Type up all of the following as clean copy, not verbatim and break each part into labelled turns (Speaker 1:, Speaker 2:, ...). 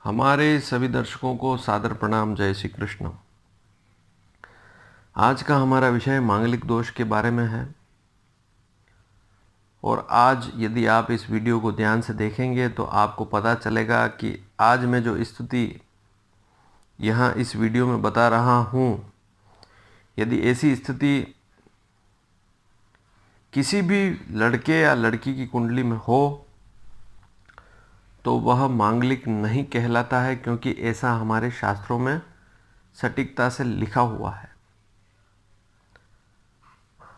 Speaker 1: हमारे सभी दर्शकों को सादर प्रणाम। जय श्री कृष्ण। आज का हमारा विषय मांगलिक दोष के बारे में है। और आज यदि आप इस वीडियो को ध्यान से देखेंगे तो आपको पता चलेगा कि आज मैं जो स्थिति यहाँ इस वीडियो में बता रहा हूँ, यदि ऐसी स्थिति किसी भी लड़के या लड़की की कुंडली में हो तो वह मांगलिक नहीं कहलाता है, क्योंकि ऐसा हमारे शास्त्रों में सटीकता से लिखा हुआ है।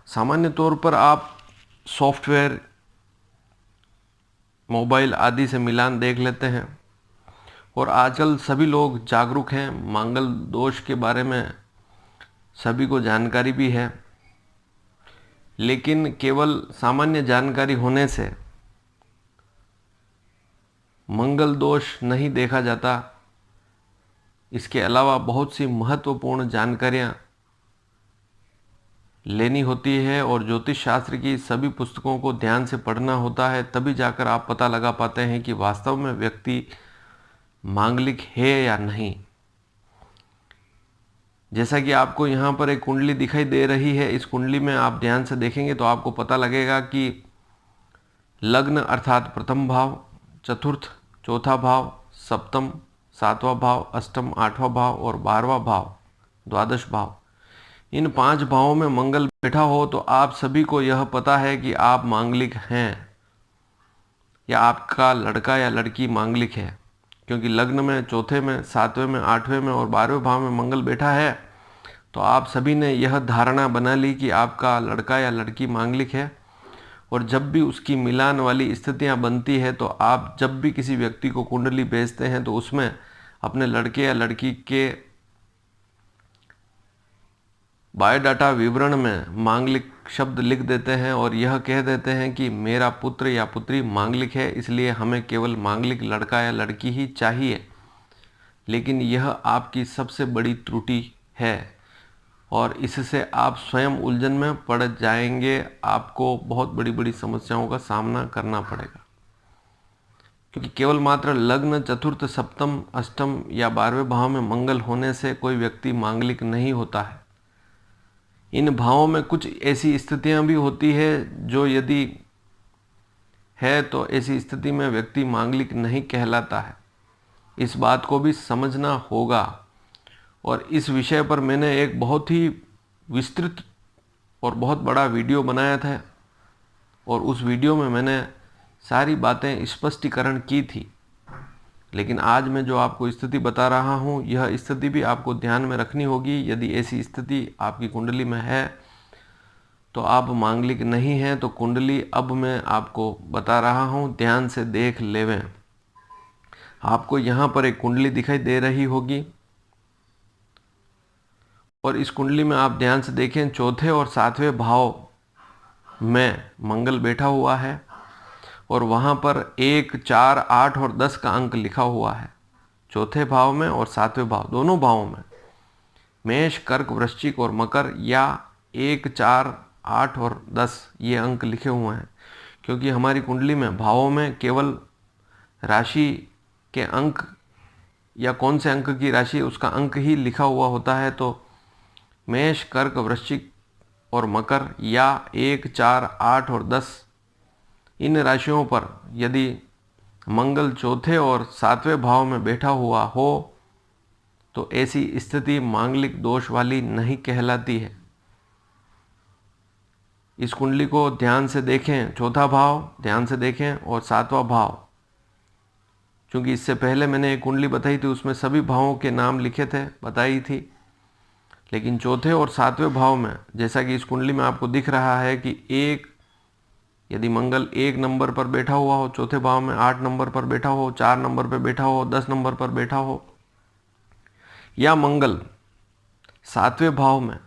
Speaker 1: सामान्य तौर पर आप सॉफ्टवेयर, मोबाइल आदि से मिलान देख लेते हैं और आजकल सभी लोग जागरूक हैं, मांगल दोष के बारे में सभी को जानकारी भी है। लेकिन केवल सामान्य जानकारी होने से मंगल दोष नहीं देखा जाता। इसके अलावा बहुत सी महत्वपूर्ण जानकारियाँ लेनी होती है और ज्योतिष शास्त्र की सभी पुस्तकों को ध्यान से पढ़ना होता है, तभी जाकर आप पता लगा पाते हैं कि वास्तव में व्यक्ति मांगलिक है या नहीं। जैसा कि आपको यहाँ पर एक कुंडली दिखाई दे रही है, इस कुंडली में आप ध्यान से देखेंगे तो आपको पता लगेगा कि लग्न अर्थात प्रथम भाव, चतुर्थ, चौथा भाव, सप्तम, सातवां भाव, अष्टम, आठवां भाव और 12वां भाव, द्वादश भाव, इन 5 भावों में मंगल बैठा हो तो आप सभी को यह पता है कि आप मांगलिक हैं या आपका लड़का या लड़की मांगलिक है। क्योंकि लग्न में, चौथे में, सातवें में, आठवें में और 12वें भाव में मंगल बैठा है तो आप सभी ने यह धारणा बना ली कि आपका लड़का या लड़की मांगलिक है। और जब भी उसकी मिलान वाली स्थितियां बनती है तो आप जब भी किसी व्यक्ति को कुंडली भेजते हैं तो उसमें अपने लड़के या लड़की के बायोडाटा विवरण में मांगलिक शब्द लिख देते हैं और यह कह देते हैं कि मेरा पुत्र या पुत्री मांगलिक है, इसलिए हमें केवल मांगलिक लड़का या लड़की ही चाहिए। लेकिन यह आपकी सबसे बड़ी त्रुटि है और इससे आप स्वयं उलझन में पड़ जाएंगे। आपको बहुत बड़ी बड़ी समस्याओं का सामना करना पड़ेगा, क्योंकि केवल मात्र लग्न, चतुर्थ, सप्तम, अष्टम या 12वें भाव में मंगल होने से कोई व्यक्ति मांगलिक नहीं होता है। इन भावों में कुछ ऐसी स्थितियां भी होती है जो यदि है तो ऐसी स्थिति में व्यक्ति मांगलिक नहीं कहलाता है। इस बात को भी समझना होगा। और इस विषय पर मैंने एक बहुत ही विस्तृत और बहुत बड़ा वीडियो बनाया था और उस वीडियो में मैंने सारी बातें स्पष्टीकरण की थी। लेकिन आज मैं जो आपको स्थिति बता रहा हूँ, यह स्थिति भी आपको ध्यान में रखनी होगी। यदि ऐसी स्थिति आपकी कुंडली में है तो आप मांगलिक नहीं हैं। तो कुंडली अब मैं आपको बता रहा हूँ, ध्यान से देख लेवें। आपको यहाँ पर एक कुंडली दिखाई दे रही होगी और इस कुंडली में आप ध्यान से देखें, चौथे और 7वें भाव में मंगल बैठा हुआ है और वहाँ पर 1, 4, 8 और 10 का अंक लिखा हुआ है। चौथे भाव में और 7वें भाव, दोनों भावों में मेष, कर्क, वृश्चिक और मकर या 1, 4, 8 और 10 ये अंक लिखे हुए हैं। क्योंकि हमारी कुंडली में भावों में केवल राशि के अंक या कौन से अंक की राशि उसका अंक ही लिखा हुआ होता है। तो मेष, कर्क, वृश्चिक और मकर या 1, 4, 8 और 10 इन राशियों पर यदि मंगल चौथे और 7वें भाव में बैठा हुआ हो तो ऐसी स्थिति मांगलिक दोष वाली नहीं कहलाती है। इस कुंडली को ध्यान से देखें, चौथा भाव ध्यान से देखें और 7वां भाव। क्योंकि इससे पहले मैंने एक कुंडली बताई थी, उसमें सभी भावों के नाम लिखे थे, बताई थी। लेकिन चौथे और 7वें भाव में, जैसा कि इस कुंडली में आपको दिख रहा है कि यदि मंगल 1 नंबर पर बैठा हुआ हो चौथे भाव में, 8 नंबर पर बैठा हो, 4 नंबर पर बैठा हो, 10 नंबर पर बैठा हो, या मंगल 7वें भाव में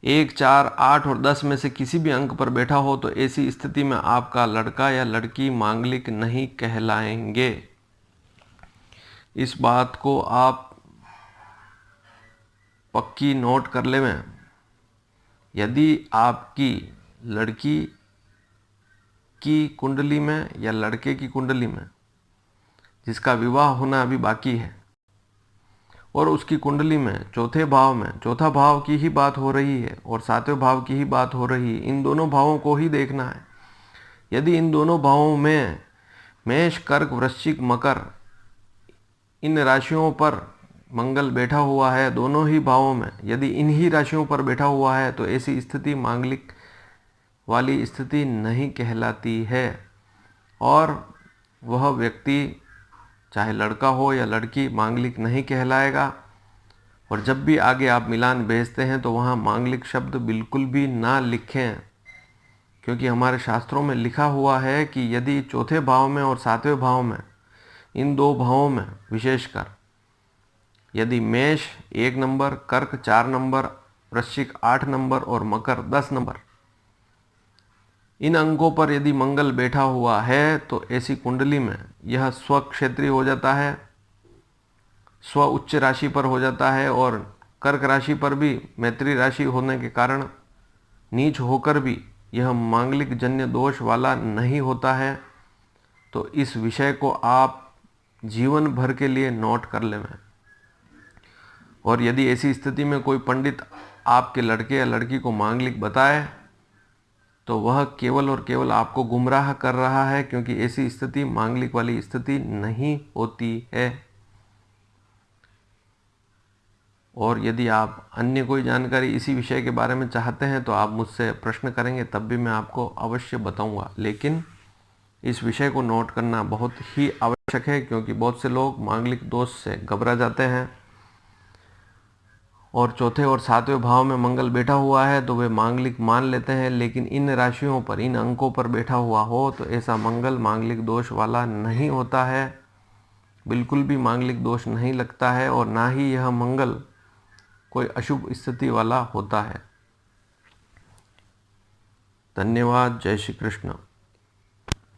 Speaker 1: 1, 4, 8 और 10 में से किसी भी अंक पर बैठा हो तो ऐसी स्थिति में आपका लड़का या लड़की मांगलिक नहीं कहलाएंगे। इस बात को आप पक्की नोट कर लें। यदि आपकी लड़की की कुंडली में या लड़के की कुंडली में जिसका विवाह होना अभी बाकी है, और उसकी कुंडली में चौथे भाव में चौथा भाव की ही बात हो रही है और सातवें भाव की ही बात हो रही है, इन दोनों भावों को ही देखना है। यदि इन दोनों भावों में मेष, कर्क, वृश्चिक, मकर, इन राशियों पर मंगल बैठा हुआ है, दोनों ही भावों में यदि इन ही राशियों पर बैठा हुआ है, तो ऐसी स्थिति मांगलिक वाली स्थिति नहीं कहलाती है, और वह व्यक्ति चाहे लड़का हो या लड़की मांगलिक नहीं कहलाएगा। और जब भी आगे आप मिलान भेजते हैं तो वहाँ मांगलिक शब्द बिल्कुल भी ना लिखें, क्योंकि हमारे शास्त्रों में लिखा हुआ है कि यदि चौथे भाव में और सातवें भाव में, इन दो भावों में विशेषकर, यदि मेष 1 नंबर, कर्क 4 नंबर, वृश्चिक 8 नंबर और मकर 10 नंबर, इन अंकों पर यदि मंगल बैठा हुआ है, तो ऐसी कुंडली में यह स्व क्षेत्रीय हो जाता है, स्व उच्च राशि पर हो जाता है, और कर्क राशि पर भी मैत्री राशि होने के कारण नीच होकर भी यह मांगलिक जन्य दोष वाला नहीं होता है। तो इस विषय को आप जीवन भर के लिए नोट कर लें। और यदि ऐसी स्थिति में कोई पंडित आपके लड़के या लड़की को मांगलिक बताए, तो वह केवल और केवल आपको गुमराह कर रहा है, क्योंकि ऐसी स्थिति मांगलिक वाली स्थिति नहीं होती है। और यदि आप अन्य कोई जानकारी इसी विषय के बारे में चाहते हैं तो आप मुझसे प्रश्न करेंगे, तब भी मैं आपको अवश्य बताऊंगा। लेकिन इस विषय को नोट करना बहुत ही आवश्यक है, क्योंकि बहुत से लोग मांगलिक दोष से घबरा जाते हैं, और चौथे और सातवें भाव में मंगल बैठा हुआ है तो वे मांगलिक मान लेते हैं। लेकिन इन राशियों पर, इन अंकों पर बैठा हुआ हो तो ऐसा मंगल मांगलिक दोष वाला नहीं होता है, बिल्कुल भी मांगलिक दोष नहीं लगता है, और ना ही यह मंगल कोई अशुभ स्थिति वाला होता है। धन्यवाद। जय श्री कृष्ण।